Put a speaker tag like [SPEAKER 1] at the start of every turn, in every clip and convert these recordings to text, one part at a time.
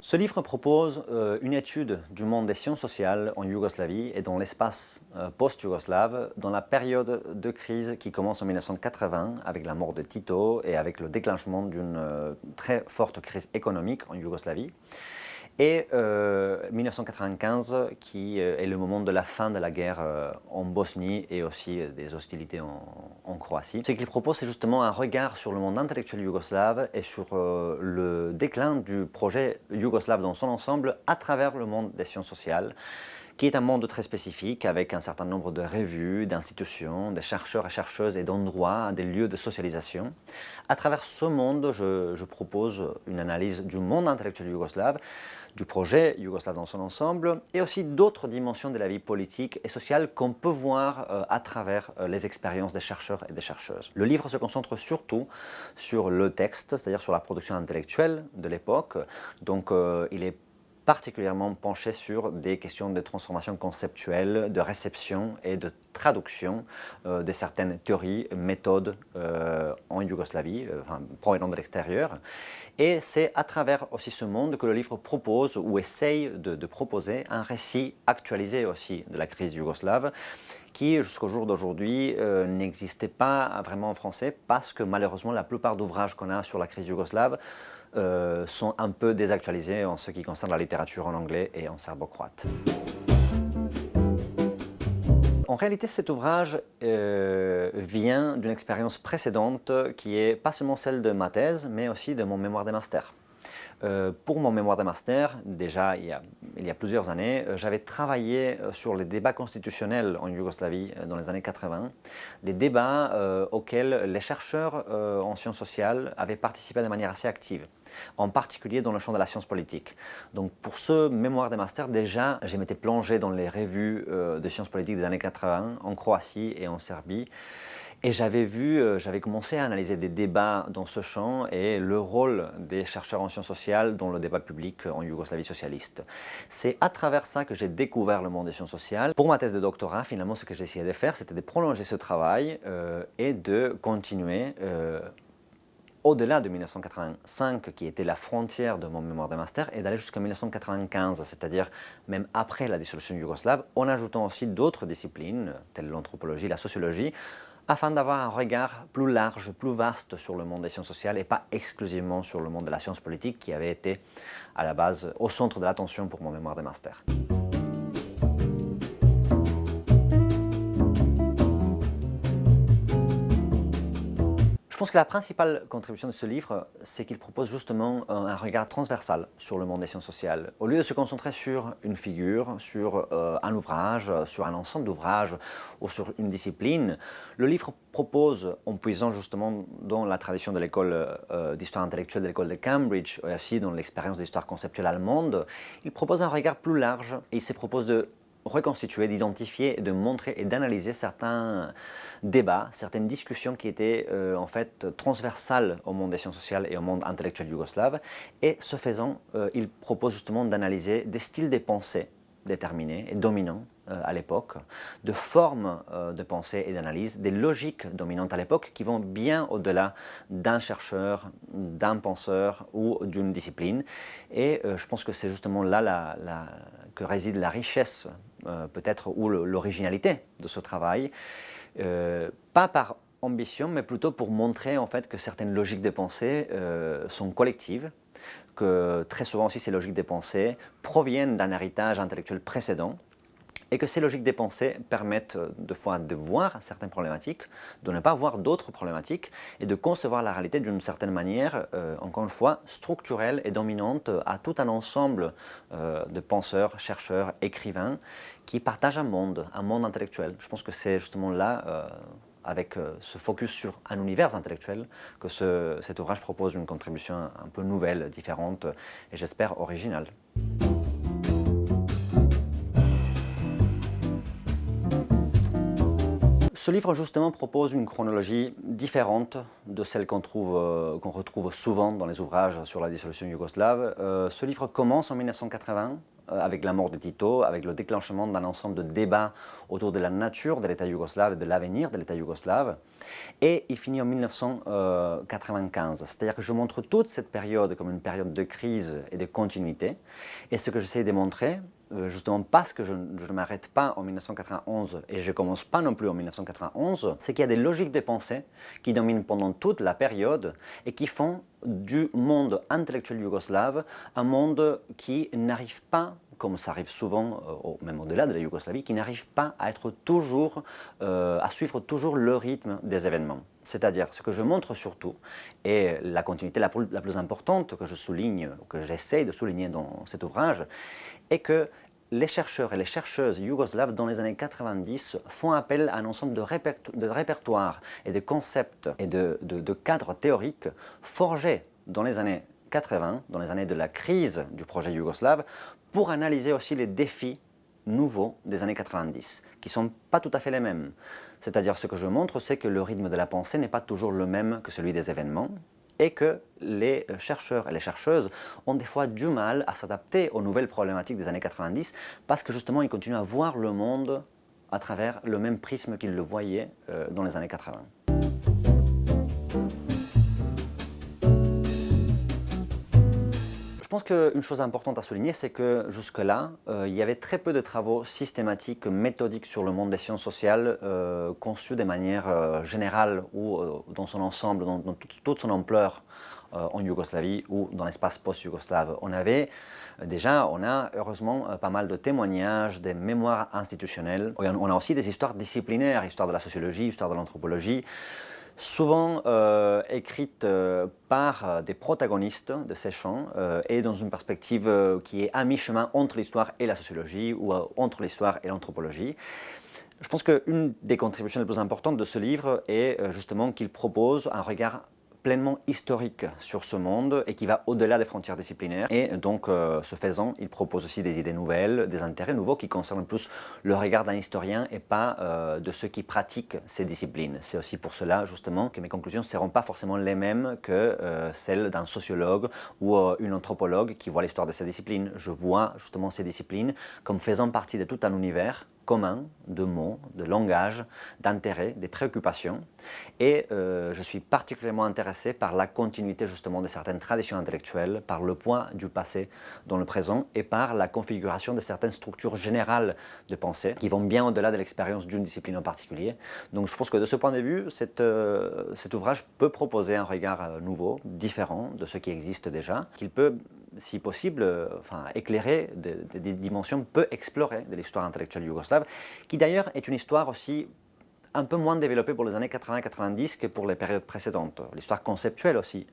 [SPEAKER 1] Ce livre propose une étude du monde des sciences sociales en Yougoslavie et dans l'espace post-yougoslave, dans la période de crise qui commence en 1980 avec la mort de Tito et avec le déclenchement d'une très forte crise économique en Yougoslavie. Et 1995 qui est le moment de la fin de la guerre en Bosnie et aussi des hostilités en Croatie. Ce qu'il propose, c'est justement un regard sur le monde intellectuel yougoslave et sur le déclin du projet yougoslave dans son ensemble à travers le monde des sciences sociales, qui est un monde très spécifique avec un certain nombre de revues, d'institutions, de chercheurs et chercheuses et d'endroits, des lieux de socialisation. À travers ce monde, je propose une analyse du monde intellectuel yougoslave, du projet yougoslave dans son ensemble et aussi d'autres dimensions de la vie politique et sociale qu'on peut voir à travers les expériences des chercheurs et des chercheuses. Le livre se concentre surtout sur le texte, c'est-à-dire sur la production intellectuelle de l'époque. Donc il est particulièrement penché sur des questions de transformation conceptuelle, de réception et de traduction de certaines théories, méthodes en Yougoslavie, provenant de l'extérieur. Et c'est à travers aussi ce monde que le livre propose ou essaye de proposer un récit actualisé aussi de la crise yougoslave qui, jusqu'au jour d'aujourd'hui, n'existait pas vraiment en français parce que malheureusement la plupart d'ouvrages qu'on a sur la crise yougoslave sont un peu désactualisés en ce qui concerne la littérature en anglais et en serbo-croate. En réalité, cet ouvrage vient d'une expérience précédente qui est pas seulement celle de ma thèse, mais aussi de mon mémoire de master. Pour mon mémoire de master, déjà il y a plusieurs années, j'avais travaillé sur les débats constitutionnels en Yougoslavie dans les années 80, des débats auxquels les chercheurs en sciences sociales avaient participé de manière assez active, en particulier dans le champ de la science politique. Donc pour ce mémoire de master, déjà, je m'étais plongé dans les revues de sciences politiques des années 80 en Croatie et en Serbie. Et j'avais commencé à analyser des débats dans ce champ et le rôle des chercheurs en sciences sociales dans le débat public en Yougoslavie socialiste. C'est à travers ça que j'ai découvert le monde des sciences sociales. Pour ma thèse de doctorat, finalement, ce que j'ai essayé de faire, c'était de prolonger ce travail et de continuer au-delà de 1985, qui était la frontière de mon mémoire de master, et d'aller jusqu'en 1995, c'est-à-dire même après la dissolution yougoslave, en ajoutant aussi d'autres disciplines, telles l'anthropologie, la sociologie, afin d'avoir un regard plus large, plus vaste sur le monde des sciences sociales et pas exclusivement sur le monde de la science politique qui avait été à la base au centre de l'attention pour mon mémoire de master. Je pense que la principale contribution de ce livre, c'est qu'il propose justement un regard transversal sur le monde des sciences sociales. Au lieu de se concentrer sur une figure, sur un ouvrage, sur un ensemble d'ouvrages ou sur une discipline, le livre propose, en puisant justement dans la tradition de l'école d'histoire intellectuelle de l'école de Cambridge et aussi dans l'expérience d'histoire conceptuelle allemande, il propose un regard plus large et il se propose de reconstituer, d'identifier, de montrer et d'analyser certains débats, certaines discussions qui étaient en fait transversales au monde des sciences sociales et au monde intellectuel yougoslave. Et ce faisant, il propose justement d'analyser des styles de pensée déterminés et dominants à l'époque, de formes de pensée et d'analyse, des logiques dominantes à l'époque qui vont bien au-delà d'un chercheur, d'un penseur ou d'une discipline. Et je pense que c'est justement là que réside la richesse, peut-être, ou l'originalité de ce travail, pas par ambition, mais plutôt pour montrer en fait que certaines logiques de pensée sont collectives, que très souvent aussi ces logiques de pensée proviennent d'un héritage intellectuel précédent, et que ces logiques des pensées permettent de fois de voir certaines problématiques, de ne pas voir d'autres problématiques et de concevoir la réalité d'une certaine manière, encore une fois, structurelle et dominante à tout un ensemble de penseurs, chercheurs, écrivains qui partagent un monde intellectuel. Je pense que c'est justement là, avec ce focus sur un univers intellectuel, que cet ouvrage propose une contribution un peu nouvelle, différente et j'espère originale. Ce livre justement propose une chronologie différente de celle qu'on retrouve souvent dans les ouvrages sur la dissolution yougoslave. Ce livre commence en 1980 avec la mort de Tito, avec le déclenchement d'un ensemble de débats autour de la nature de l'État yougoslave et de l'avenir de l'État yougoslave. Et il finit en 1995. C'est-à-dire que je montre toute cette période comme une période de crise et de continuité. Et ce que j'essaie de montrer, justement parce que je ne m'arrête pas en 1991 et je ne commence pas non plus en 1991, c'est qu'il y a des logiques de pensée qui dominent pendant toute la période et qui font du monde intellectuel yougoslave un monde qui n'arrive pas, comme ça arrive souvent, même au-delà de la Yougoslavie, qui n'arrive pas à être toujours, à suivre toujours le rythme des événements. C'est-à-dire, ce que je montre surtout, et la continuité la plus importante que je souligne, que j'essaie de souligner dans cet ouvrage, est que les chercheurs et les chercheuses yougoslaves dans les années 90 font appel à un ensemble de répertoires et de concepts et de cadres théoriques forgés dans les années 80, dans les années de la crise du projet yougoslave, pour analyser aussi les défis nouveaux des années 90, qui ne sont pas tout à fait les mêmes. C'est-à-dire, ce que je montre, c'est que le rythme de la pensée n'est pas toujours le même que celui des événements, et que les chercheurs et les chercheuses ont des fois du mal à s'adapter aux nouvelles problématiques des années 90 parce que justement ils continuent à voir le monde à travers le même prisme qu'ils le voyaient dans les années 80. Je pense qu'une chose importante à souligner, c'est que jusque-là, il y avait très peu de travaux systématiques, méthodiques sur le monde des sciences sociales conçus de manière générale ou dans son ensemble, dans toute son ampleur en Yougoslavie ou dans l'espace post-yougoslave. On a heureusement pas mal de témoignages, des mémoires institutionnelles. On a aussi des histoires disciplinaires, histoire de la sociologie, histoire de l'anthropologie, souvent écrites par des protagonistes de ces champs et dans une perspective qui est à mi-chemin entre l'histoire et la sociologie ou entre l'histoire et l'anthropologie. Je pense qu'une des contributions les plus importantes de ce livre est justement qu'il propose un regard pleinement historique sur ce monde et qui va au-delà des frontières disciplinaires. Et donc, ce faisant, il propose aussi des idées nouvelles, des intérêts nouveaux qui concernent plus le regard d'un historien et pas de ceux qui pratiquent ces disciplines. C'est aussi pour cela, justement, que mes conclusions ne seront pas forcément les mêmes que celles d'un sociologue ou une anthropologue qui voit l'histoire de ces disciplines. Je vois justement ces disciplines comme faisant partie de tout un univers commun de mots, de langage, d'intérêts, des préoccupations. Et je suis particulièrement intéressé par la continuité justement de certaines traditions intellectuelles, par le poids du passé dans le présent et par la configuration de certaines structures générales de pensée qui vont bien au-delà de l'expérience d'une discipline en particulier. Donc je pense que de ce point de vue, cet ouvrage peut proposer un regard nouveau, différent de ce qui existe déjà, qu'il peut, si possible, éclairer des dimensions peu explorées de l'histoire intellectuelle yougoslave, qui d'ailleurs est une histoire aussi un peu moins développée pour les années 80-90 que pour les périodes précédentes. L'histoire conceptuelle aussi,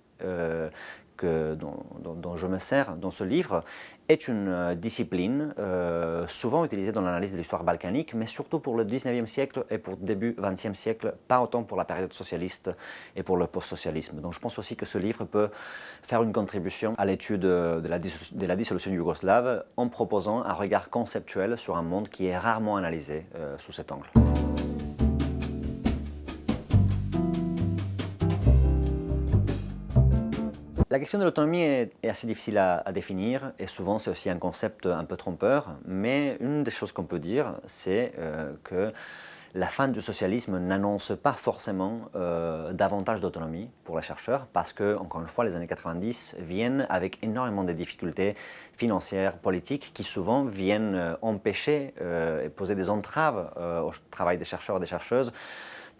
[SPEAKER 1] dont je me sers dans ce livre, est une discipline souvent utilisée dans l'analyse de l'histoire balkanique, mais surtout pour le 19e siècle et pour le début 20e siècle, pas autant pour la période socialiste et pour le post-socialisme. Donc je pense aussi que ce livre peut faire une contribution à l'étude de la dissolution yougoslave en proposant un regard conceptuel sur un monde qui est rarement analysé sous cet angle. La question de l'autonomie est assez difficile à définir et souvent c'est aussi un concept un peu trompeur, mais une des choses qu'on peut dire, c'est que la fin du socialisme n'annonce pas forcément davantage d'autonomie pour les chercheurs parce que, encore une fois, les années 90 viennent avec énormément de difficultés financières, politiques qui souvent viennent empêcher et poser des entraves au travail des chercheurs et des chercheuses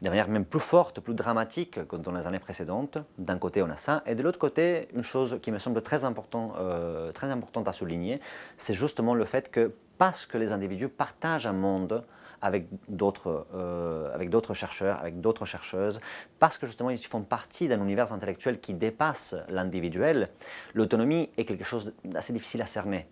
[SPEAKER 1] de manière même plus forte, plus dramatique que dans les années précédentes. D'un côté, on a ça. Et de l'autre côté, une chose qui me semble très importante à souligner, c'est justement le fait que parce que les individus partagent un monde avec d'autres chercheurs, avec d'autres chercheuses, parce que justement ils font partie d'un univers intellectuel qui dépasse l'individuel, l'autonomie est quelque chose d'assez difficile à cerner.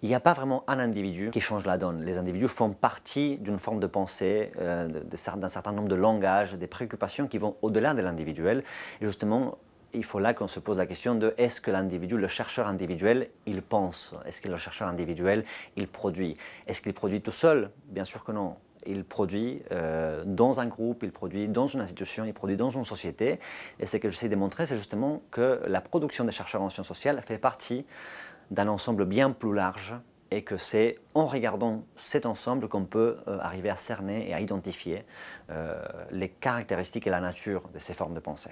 [SPEAKER 1] Il n'y a pas vraiment un individu qui change la donne. Les individus font partie d'une forme de pensée, d'un certain nombre de langages, des préoccupations qui vont au-delà de l'individuel. Et justement, il faut là qu'on se pose la question de est-ce que l'individu, le chercheur individuel, il pense? Est-ce que le chercheur individuel, il produit? Est-ce qu'il produit tout seul? Bien sûr que non. il produit dans un groupe, il produit dans une institution, il produit dans une société. Et ce que j'essaie de montrer, c'est justement que la production des chercheurs en sciences sociales fait partie d'un ensemble bien plus large et que c'est en regardant cet ensemble qu'on peut arriver à cerner et à identifier les caractéristiques et la nature de ces formes de pensée.